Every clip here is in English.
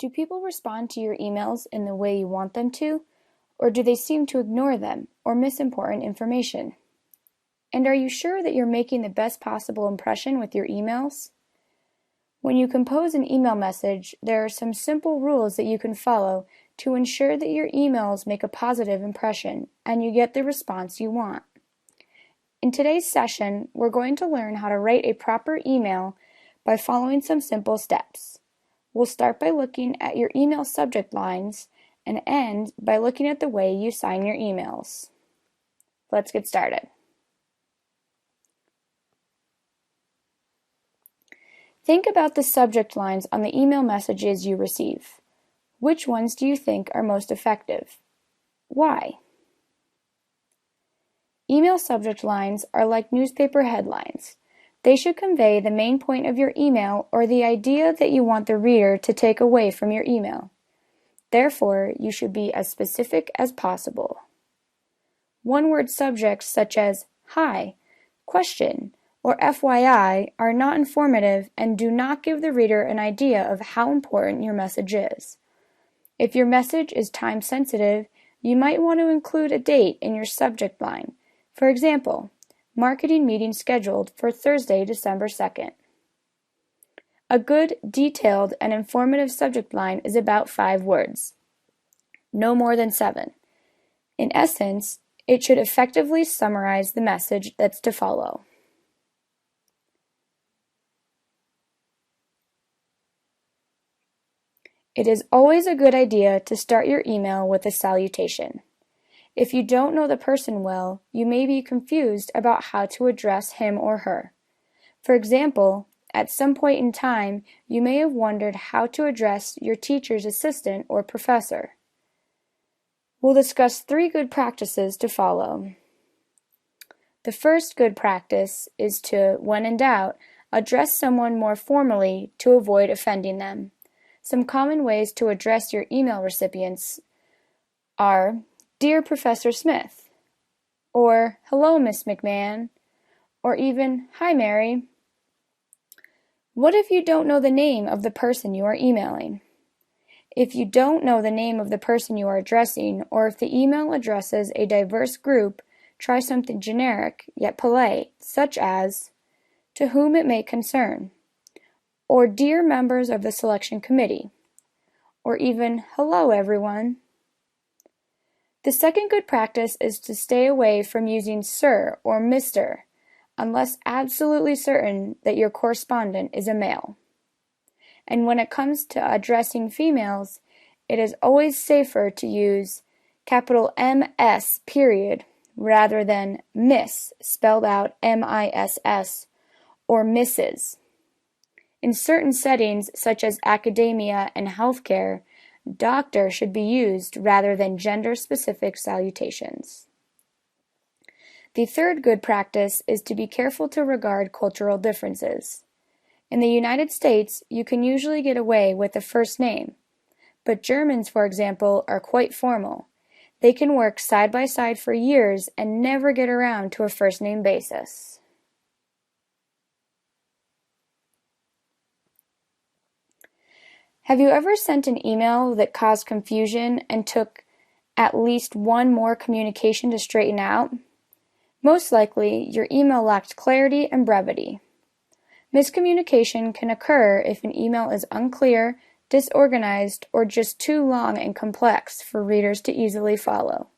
Do people respond to your emails in the way you want them to, or do they seem to ignore them or miss important information? And are you sure that you're making the best possible impression with your emails? When you compose an email message, there are some simple rules that you can follow to ensure that your emails make a positive impression and you get the response you want. In today's session, we're going to learn how to write a proper email by following some simple steps. We'll start by looking at your email subject lines and end by looking at the way you sign your emails. Let's get started. Think about the subject lines on the email messages you receive. Which ones do you think are most effective? Why? Email subject lines are like newspaper headlines. They should convey the main point of your email or the idea that you want the reader to take away from your email. Therefore, you should be as specific as possible. One-word subjects such as hi, question, or FYI are not informative and do not give the reader an idea of how important your message is. If your message is time-sensitive, you might want to include a date in your subject line. For example, marketing meeting scheduled for Thursday, December 2nd. A good, detailed, and informative subject line is about 5 words, no more than 7. In essence, it should effectively summarize the message that's to follow. It is always a good idea to start your email with a salutation. If you don't know the person well, you may be confused about how to address him or her. For example, at some point in time, you may have wondered how to address your teacher's assistant or professor. We'll discuss 3 good practices to follow. The first good practice is to, when in doubt, address someone more formally to avoid offending them. Some common ways to address your email recipients are Dear Professor Smith, or Hello Miss McMahon, or even Hi Mary. What if you don't know the name of the person you are emailing? If you don't know the name of the person you are addressing, or if the email addresses a diverse group, try something generic yet polite, such as To whom it may concern, or Dear members of the selection committee, or even Hello everyone. The second good practice is to stay away from using Sir or Mr. unless absolutely certain that your correspondent is a male. And when it comes to addressing females, it is always safer to use capital MS period rather than Miss spelled out MISS or Mrs. In certain settings such as academia and healthcare, doctor should be used rather than gender-specific salutations. The third good practice is to be careful to regard cultural differences. In the United States, you can usually get away with a first name, but Germans, for example, are quite formal. They can work side by side for years and never get around to a first name basis. Have you ever sent an email that caused confusion and took at least one more communication to straighten out? Most likely, your email lacked clarity and brevity. Miscommunication can occur if an email is unclear, disorganized, or just too long and complex for readers to easily follow.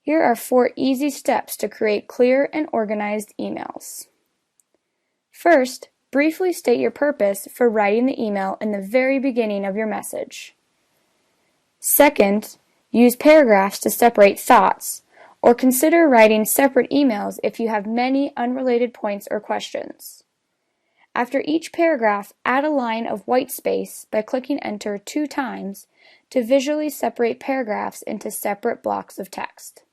Here are 4 easy steps to create clear and organized emails. First, briefly state your purpose for writing the email in the very beginning of your message. Second, use paragraphs to separate thoughts, or consider writing separate emails if you have many unrelated points or questions. After each paragraph, add a line of white space by clicking Enter 2 times to visually separate paragraphs into separate blocks of text.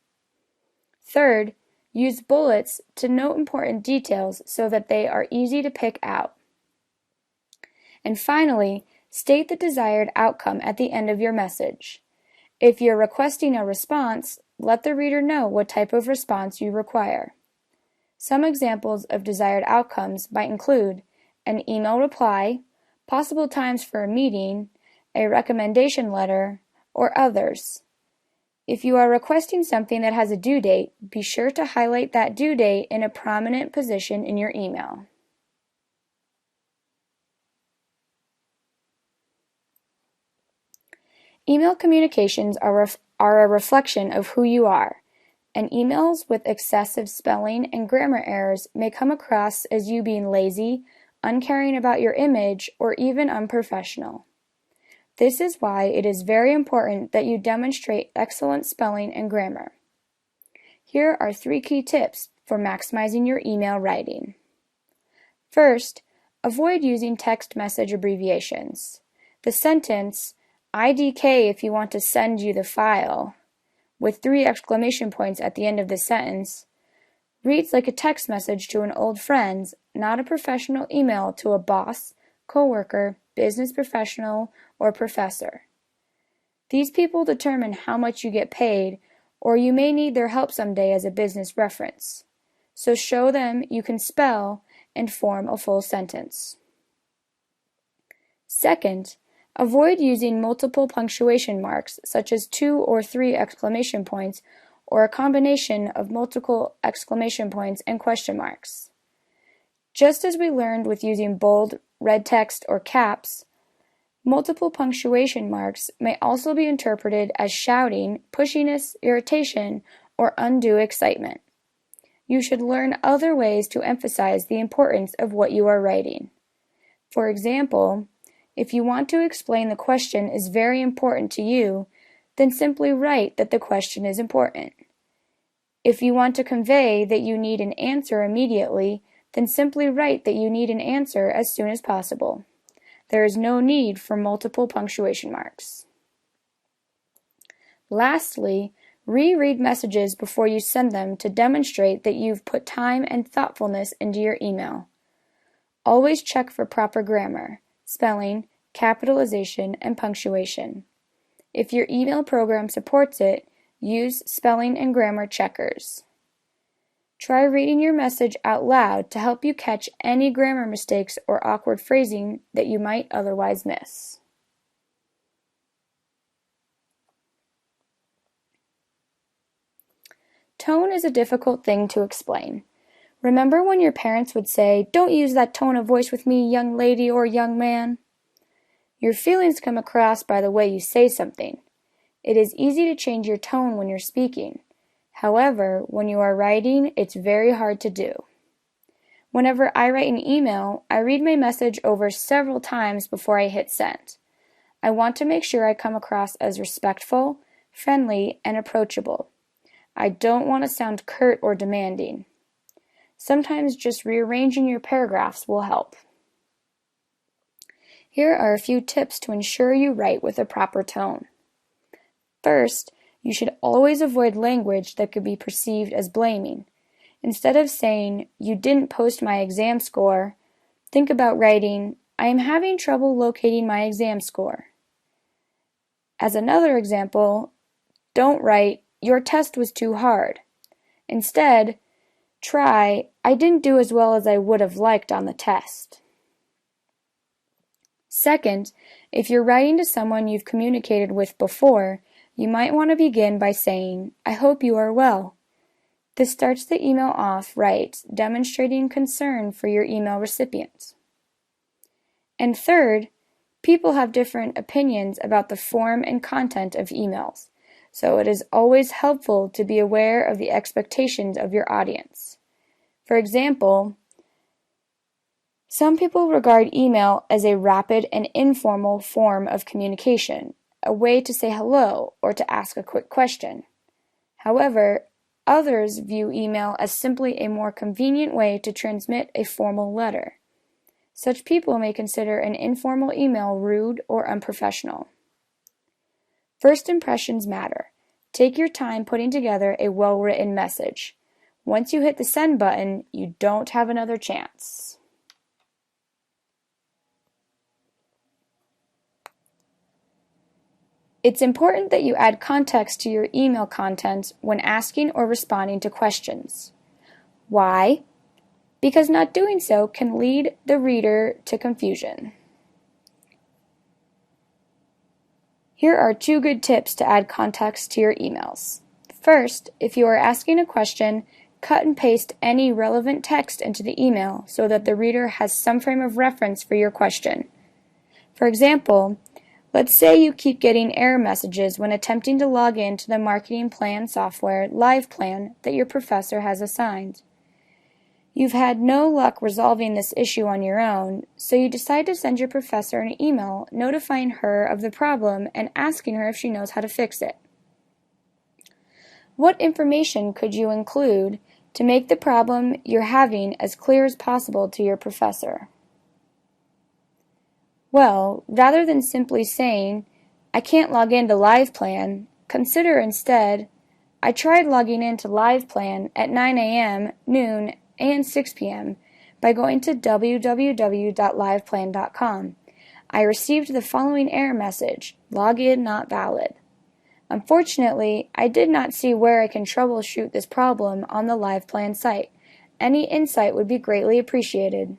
Third, use bullets to note important details so that they are easy to pick out. And finally, state the desired outcome at the end of your message. If you're requesting a response, let the reader know what type of response you require. Some examples of desired outcomes might include an email reply, possible times for a meeting, a recommendation letter, or others. If you are requesting something that has a due date, be sure to highlight that due date in a prominent position in your email. Email communications are a reflection of who you are, and emails with excessive spelling and grammar errors may come across as you being lazy, uncaring about your image, or even unprofessional. This is why it is very important that you demonstrate excellent spelling and grammar. Here are 3 key tips for maximizing your email writing. First, avoid using text message abbreviations. The sentence, IDK if you want to send you the file, with 3 exclamation points at the end of the sentence, reads like a text message to an old friend, not a professional email to a boss, coworker, business professional, or professor. These people determine how much you get paid, or you may need their help someday as a business reference. So show them you can spell and form a full sentence. Second, avoid using multiple punctuation marks, such as 2 or 3 exclamation points, or a combination of multiple exclamation points and question marks. Just as we learned with using bold, red text, or caps, multiple punctuation marks may also be interpreted as shouting, pushiness, irritation, or undue excitement. You should learn other ways to emphasize the importance of what you are writing. For example, if you want to explain the question is very important to you, then simply write that the question is important. If you want to convey that you need an answer immediately, then simply write that you need an answer as soon as possible. There is no need for multiple punctuation marks. Lastly, reread messages before you send them to demonstrate that you've put time and thoughtfulness into your email. Always check for proper grammar, spelling, capitalization, and punctuation. If your email program supports it, use spelling and grammar checkers. Try reading your message out loud to help you catch any grammar mistakes or awkward phrasing that you might otherwise miss. Tone is a difficult thing to explain. Remember when your parents would say, "Don't use that tone of voice with me, young lady or young man"? Your feelings come across by the way you say something. It is easy to change your tone when you're speaking. However, when you are writing, it's very hard to do. Whenever I write an email, I read my message over several times before I hit send. I want to make sure I come across as respectful, friendly, and approachable. I don't want to sound curt or demanding. Sometimes just rearranging your paragraphs will help. Here are a few tips to ensure you write with a proper tone. First, you should always avoid language that could be perceived as blaming. Instead of saying, "You didn't post my exam score," think about writing, "I am having trouble locating my exam score." As another example, don't write, "Your test was too hard." Instead, try, "I didn't do as well as I would have liked on the test." Second, if you're writing to someone you've communicated with before, you might want to begin by saying, "I hope you are well." This starts the email off right, demonstrating concern for your email recipient. And third, people have different opinions about the form and content of emails, so it is always helpful to be aware of the expectations of your audience. For example, some people regard email as a rapid and informal form of communication, a way to say hello or to ask a quick question. However, others view email as simply a more convenient way to transmit a formal letter. Such people may consider an informal email rude or unprofessional. First impressions matter. Take your time putting together a well-written message. Once you hit the send button, you don't have another chance. It's important that you add context to your email content when asking or responding to questions. Why? Because not doing so can lead the reader to confusion. Here are 2 good tips to add context to your emails. First, if you are asking a question, cut and paste any relevant text into the email so that the reader has some frame of reference for your question. For example, let's say you keep getting error messages when attempting to log in to the marketing plan software LivePlan that your professor has assigned. You've had no luck resolving this issue on your own, so you decide to send your professor an email notifying her of the problem and asking her if she knows how to fix it. What information could you include to make the problem you're having as clear as possible to your professor? Well, rather than simply saying, "I can't log into LivePlan," consider instead, "I tried logging into LivePlan at 9 a.m., noon, and 6 p.m. by going to www.liveplan.com. I received the following error message: login not valid. Unfortunately, I did not see where I can troubleshoot this problem on the LivePlan site. Any insight would be greatly appreciated."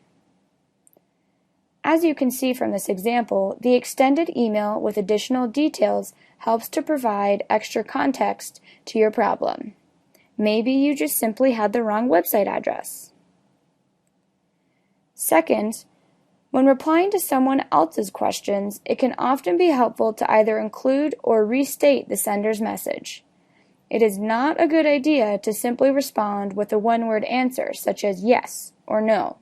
As you can see from this example, the extended email with additional details helps to provide extra context to your problem. Maybe you just simply had the wrong website address. Second, when replying to someone else's questions, it can often be helpful to either include or restate the sender's message. It is not a good idea to simply respond with a one-word answer such as yes or no.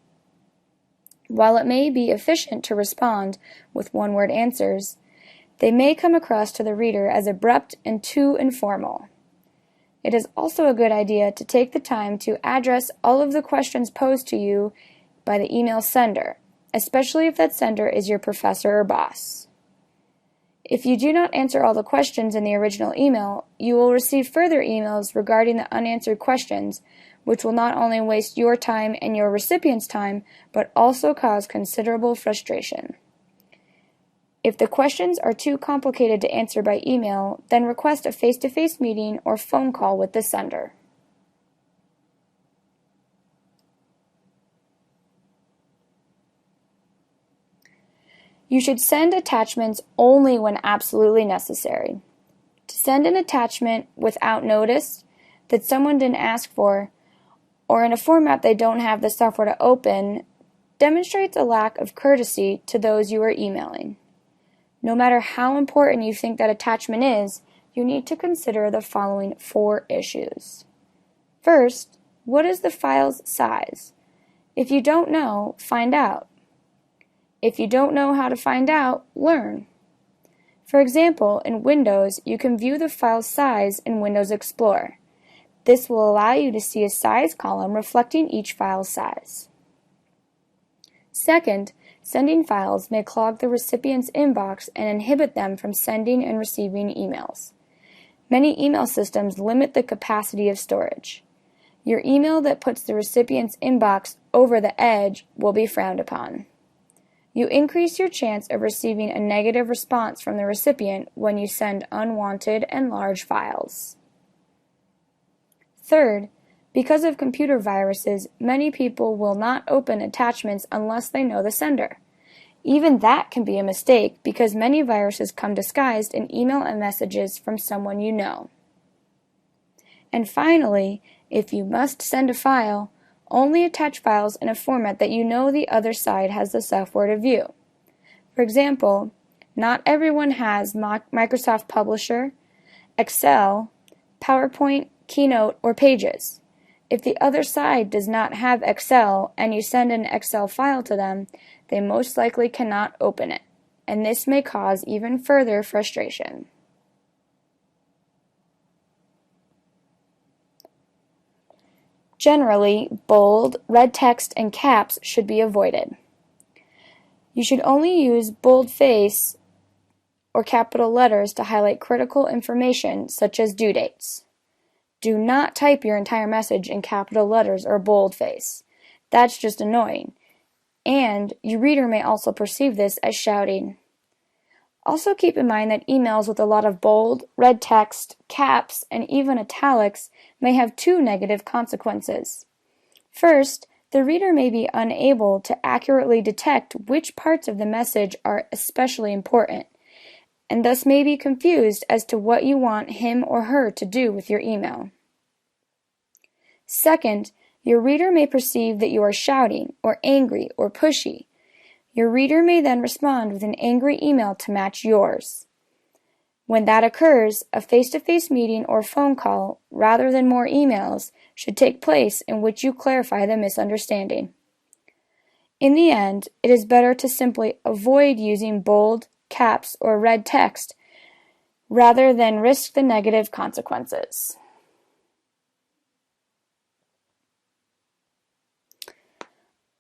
While it may be efficient to respond with one-word answers, they may come across to the reader as abrupt and too informal. It is also a good idea to take the time to address all of the questions posed to you by the email sender, especially if that sender is your professor or boss. If you do not answer all the questions in the original email, you will receive further emails regarding the unanswered questions, which will not only waste your time and your recipient's time, but also cause considerable frustration. If the questions are too complicated to answer by email, then request a face-to-face meeting or phone call with the sender. You should send attachments only when absolutely necessary. To send an attachment without notice that someone didn't ask for, or in a format they don't have the software to open, demonstrates a lack of courtesy to those you are emailing. No matter how important you think that attachment is, you need to consider the following 4 issues. First, what is the file's size? If you don't know, find out. If you don't know how to find out, learn. For example, in Windows, you can view the file size in Windows Explorer. This will allow you to see a size column reflecting each file's size. Second, sending files may clog the recipient's inbox and inhibit them from sending and receiving emails. Many email systems limit the capacity of storage. Your email that puts the recipient's inbox over the edge will be frowned upon. You increase your chance of receiving a negative response from the recipient when you send unwanted and large files. Third, because of computer viruses, many people will not open attachments unless they know the sender. Even that can be a mistake because many viruses come disguised in email and messages from someone you know. And finally, if you must send a file, only attach files in a format that you know the other side has the software to view. For example, not everyone has Microsoft Publisher, Excel, PowerPoint, Keynote, or Pages. If the other side does not have Excel and you send an Excel file to them, they most likely cannot open it, and this may cause even further frustration. Generally, bold, red text, and caps should be avoided. You should only use boldface or capital letters to highlight critical information such as due dates. Do not type your entire message in capital letters or boldface. That's just annoying. And your reader may also perceive this as shouting. Also keep in mind that emails with a lot of bold, red text, caps, and even italics may have 2 negative consequences. First, the reader may be unable to accurately detect which parts of the message are especially important, and thus may be confused as to what you want him or her to do with your email. Second, your reader may perceive that you are shouting, or angry, or pushy. Your reader may then respond with an angry email to match yours. When that occurs, a face-to-face meeting or phone call, rather than more emails, should take place in which you clarify the misunderstanding. In the end, it is better to simply avoid using bold, caps, or red text rather than risk the negative consequences.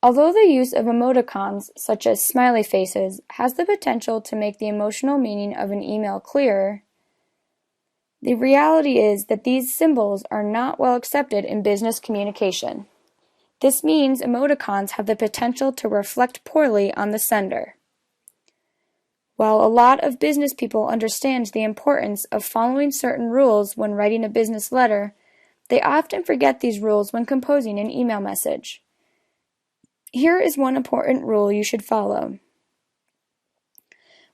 Although the use of emoticons, such as smiley faces, has the potential to make the emotional meaning of an email clearer, the reality is that these symbols are not well accepted in business communication. This means emoticons have the potential to reflect poorly on the sender. While a lot of business people understand the importance of following certain rules when writing a business letter, they often forget these rules when composing an email message. Here is one important rule you should follow.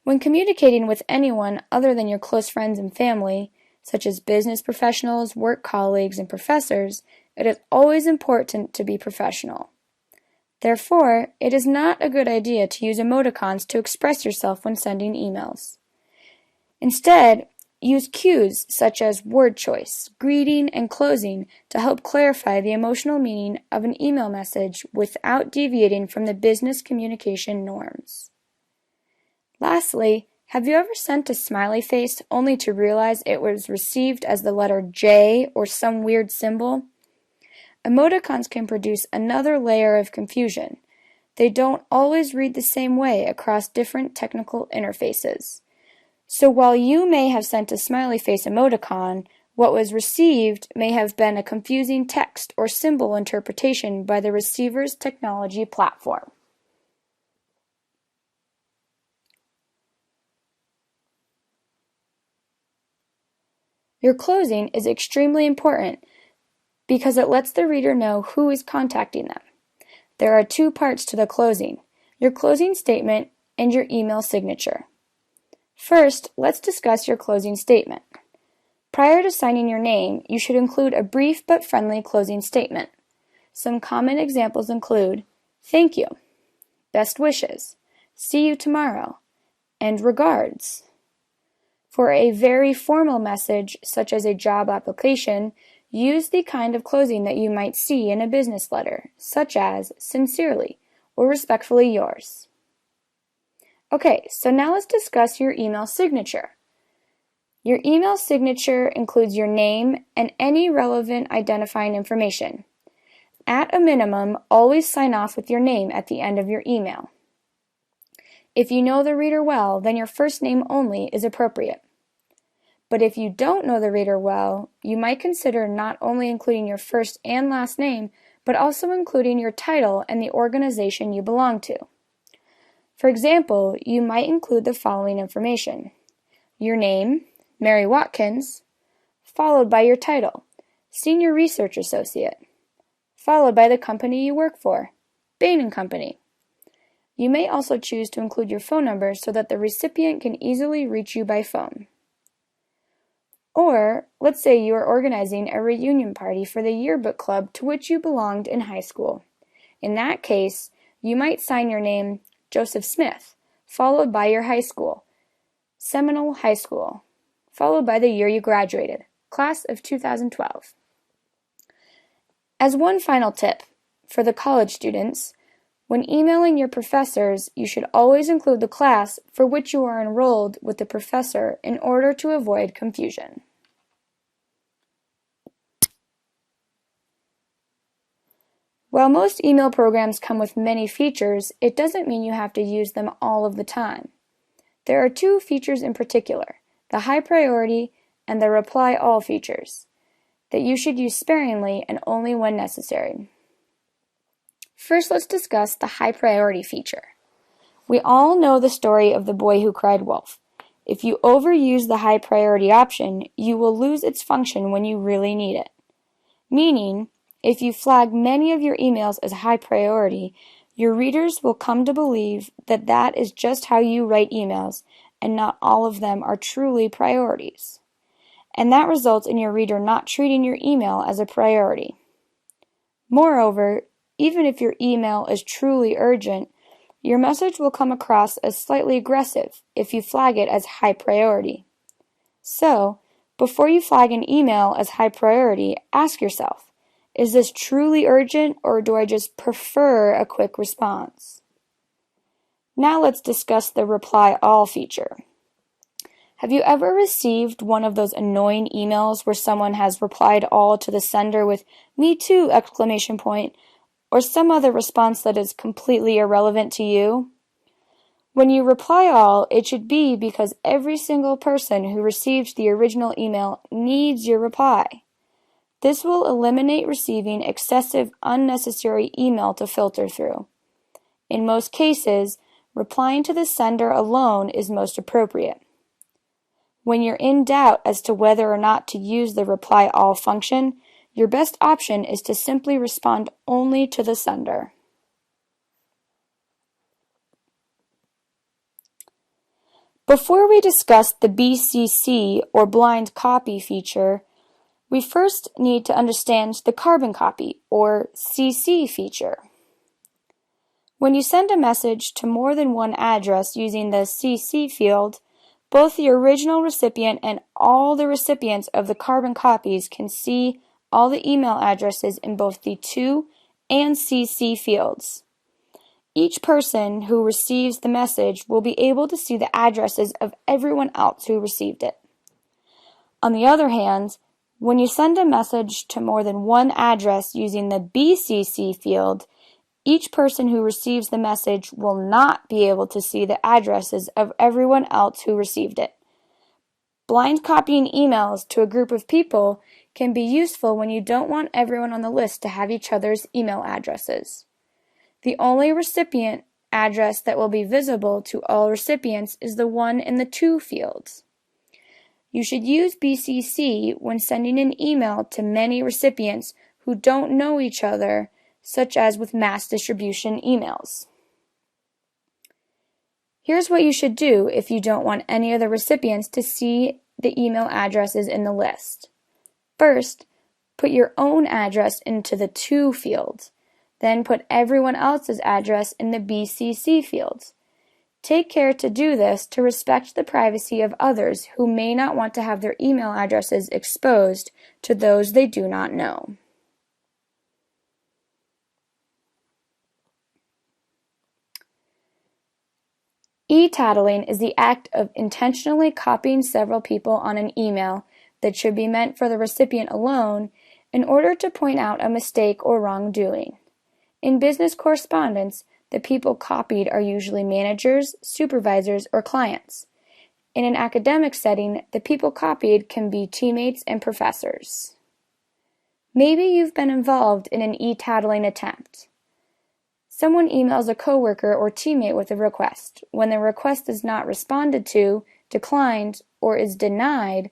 When communicating with anyone other than your close friends and family, such as business professionals, work colleagues, and professors, it is always important to be professional. Therefore, it is not a good idea to use emoticons to express yourself when sending emails. Instead, use cues such as word choice, greeting, and closing to help clarify the emotional meaning of an email message without deviating from the business communication norms. Lastly, have you ever sent a smiley face only to realize it was received as the letter J or some weird symbol? Emoticons can produce another layer of confusion. They don't always read the same way across different technical interfaces. So while you may have sent a smiley face emoticon, what was received may have been a confusing text or symbol interpretation by the receiver's technology platform. Your closing is extremely important because it lets the reader know who is contacting them. There are two parts to the closing: your closing statement and your email signature. First, let's discuss your closing statement. Prior to signing your name, you should include a brief but friendly closing statement. Some common examples include, "Thank you," "Best wishes," "See you tomorrow," and "Regards." For a very formal message, such as a job application, use the kind of closing that you might see in a business letter, such as "Sincerely" or "Respectfully yours." Okay, so now let's discuss your email signature. Your email signature includes your name and any relevant identifying information. At a minimum, always sign off with your name at the end of your email. If you know the reader well, then your first name only is appropriate. But if you don't know the reader well, you might consider not only including your first and last name, but also including your title and the organization you belong to. For example, you might include the following information: your name, Mary Watkins, followed by your title, Senior Research Associate, followed by the company you work for, Bain & Company. You may also choose to include your phone number so that the recipient can easily reach you by phone. Or, let's say you are organizing a reunion party for the yearbook club to which you belonged in high school. In that case, you might sign your name Joseph Smith, followed by your high school, Seminole High School, followed by the year you graduated, class of 2012. As one final tip, for the college students, when emailing your professors, you should always include the class for which you are enrolled with the professor in order to avoid confusion. While most email programs come with many features, it doesn't mean you have to use them all of the time. There are two features in particular, the high priority and the reply all features, that you should use sparingly and only when necessary. First, let's discuss the high priority feature. We all know the story of the boy who cried wolf. If you overuse the high priority option, you will lose its function when you really need it. Meaning, if you flag many of your emails as high priority, your readers will come to believe that that is just how you write emails, and not all of them are truly priorities. And that results in your reader not treating your email as a priority. Moreover, even if your email is truly urgent, your message will come across as slightly aggressive if you flag it as high priority. So, before you flag an email as high priority, ask yourself, is this truly urgent or do I just prefer a quick response? Now let's discuss the Reply All feature. Have you ever received one of those annoying emails where someone has replied all to the sender with "me too!" or some other response that is completely irrelevant to you? When you reply all, it should be because every single person who received the original email needs your reply. This will eliminate receiving excessive, unnecessary email to filter through. In most cases, replying to the sender alone is most appropriate. When you're in doubt as to whether or not to use the Reply All function, your best option is to simply respond only to the sender. Before we discuss the BCC or blind copy feature, we first need to understand the carbon copy or CC feature. When you send a message to more than one address using the CC field, both the original recipient and all the recipients of the carbon copies can see all the email addresses in both the To and CC fields. Each person who receives the message will be able to see the addresses of everyone else who received it. On the other hand, when you send a message to more than one address using the BCC field, each person who receives the message will not be able to see the addresses of everyone else who received it. Blind copying emails to a group of people can be useful when you don't want everyone on the list to have each other's email addresses. The only recipient address that will be visible to all recipients is the one in the To fields. You should use BCC when sending an email to many recipients who don't know each other, such as with mass distribution emails. Here's what you should do if you don't want any of the recipients to see the email addresses in the list. First, put your own address into the To field. Then put everyone else's address in the BCC fields. Take care to do this to respect the privacy of others who may not want to have their email addresses exposed to those they do not know. E-tattling is the act of intentionally copying several people on an email that should be meant for the recipient alone in order to point out a mistake or wrongdoing. In business correspondence, the people copied are usually managers, supervisors, or clients. In an academic setting, the people copied can be teammates and professors. Maybe you've been involved in an e-tattling attempt. Someone emails a coworker or teammate with a request. When the request is not responded to, declined, or is denied,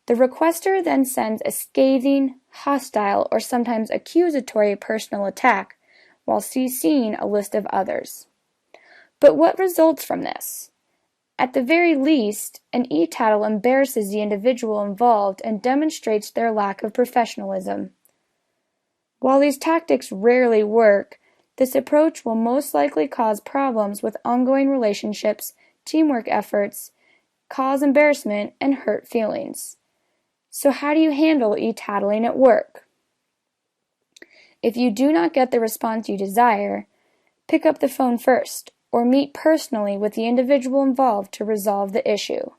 the requester then sends a scathing, hostile, or sometimes accusatory personal attack while CCing a list of others. But what results from this? At the very least, an e-tattle embarrasses the individual involved and demonstrates their lack of professionalism. While these tactics rarely work, this approach will most likely cause problems with ongoing relationships, teamwork efforts, cause embarrassment, and hurt feelings. So how do you handle e-tattling at work? If you do not get the response you desire, pick up the phone first, or meet personally with the individual involved to resolve the issue.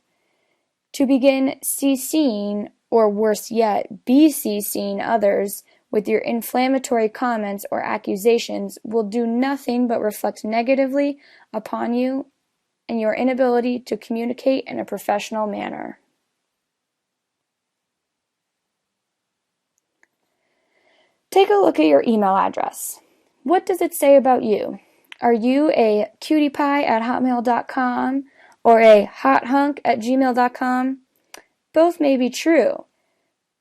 To begin CCing, or worse yet, BCCing others with your inflammatory comments or accusations will do nothing but reflect negatively upon you and your inability to communicate in a professional manner. Take a look at your email address. What does it say about you? Are you a cutiepie@hotmail.com or a hothunk@gmail.com? Both may be true,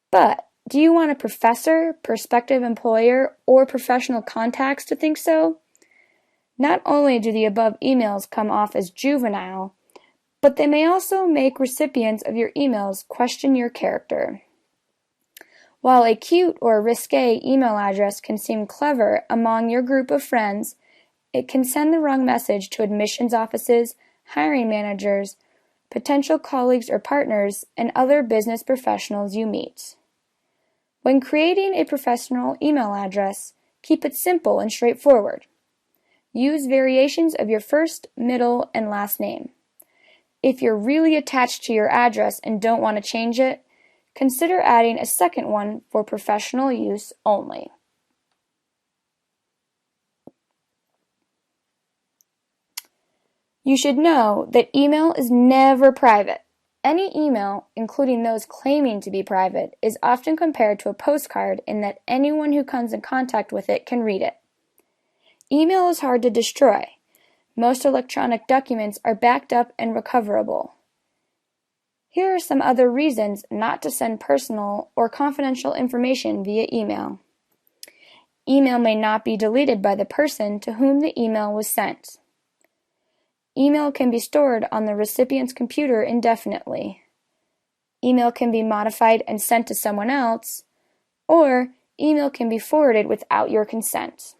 but do you want a professor, prospective employer, or professional contacts to think so? Not only do the above emails come off as juvenile, but they may also make recipients of your emails question your character. While a cute or risque email address can seem clever among your group of friends, it can send the wrong message to admissions offices, hiring managers, potential colleagues or partners, and other business professionals you meet. When creating a professional email address, keep it simple and straightforward. Use variations of your first, middle, and last name. If you're really attached to your address and don't want to change it, consider adding a second one for professional use only. You should know that email is never private. Any email, including those claiming to be private, is often compared to a postcard in that anyone who comes in contact with it can read it. Email is hard to destroy. Most electronic documents are backed up and recoverable. Here are some other reasons not to send personal or confidential information via email. Email may not be deleted by the person to whom the email was sent. Email can be stored on the recipient's computer indefinitely. Email can be modified and sent to someone else, or email can be forwarded without your consent.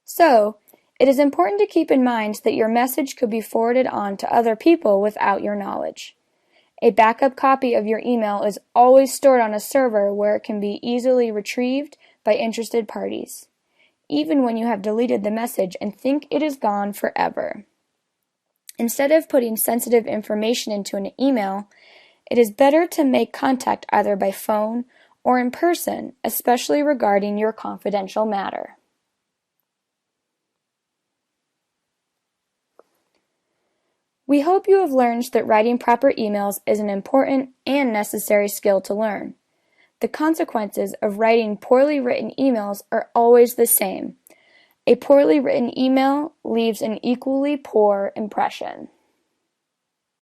So, it is important to keep in mind that your message could be forwarded on to other people without your knowledge. A backup copy of your email is always stored on a server where it can be easily retrieved by interested parties, even when you have deleted the message and think it is gone forever. Instead of putting sensitive information into an email, it is better to make contact either by phone or in person, especially regarding your confidential matter. We hope you have learned that writing proper emails is an important and necessary skill to learn. The consequences of writing poorly written emails are always the same. A poorly written email leaves an equally poor impression.